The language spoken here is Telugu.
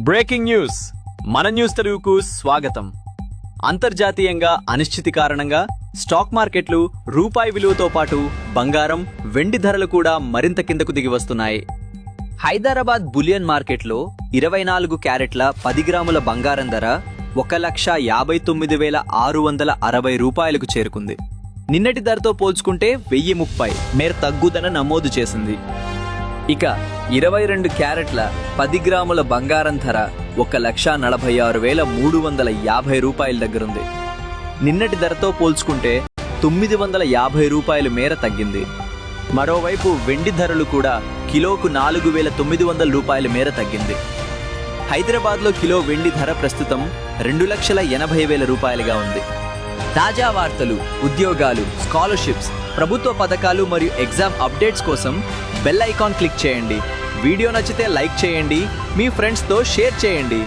బ్రేకింగ్ న్యూస్ మన న్యూస్ తెలుగుకు స్వాగతం. అంతర్జాతీయంగా అనిశ్చితి కారణంగా స్టాక్ మార్కెట్లు రూపాయి విలువతో పాటు బంగారం, వెండి ధరలు కూడా మరింత కిందకు దిగి వస్తున్నాయి. హైదరాబాద్ బులియన్ మార్కెట్లో 24 క్యారెట్ల 10 గ్రాముల బంగారం ధర 1,59,660 రూపాయలకు చేరుకుంది. నిన్నటి ధరతో పోల్చుకుంటే 1030 మేర తగ్గుదల నమోదు చేసింది. ఇక 22 క్యారెట్ల 10 గ్రాముల బంగారం ధర 1,46,350 రూపాయల దగ్గరుంది. నిన్నటి ధరతో పోల్చుకుంటే 950 రూపాయల మేర తగ్గింది. మరోవైపు వెండి ధరలు కూడా కిలోకు 4,900 రూపాయల మేర తగ్గింది. హైదరాబాద్లో కిలో వెండి ధర ప్రస్తుతం 2,80,000 రూపాయలుగా ఉంది. తాజా వార్తలు, ఉద్యోగాలు, స్కాలర్షిప్స్, ప్రభుత్వ పథకాలు మరియు ఎగ్జామ్ అప్డేట్స్ కోసం బెల్ ఐకాన్ క్లిక్ చేయండి. వీడియో నచ్చితే లైక్ చేయండి, మీ ఫ్రెండ్స్తో షేర్ చేయండి.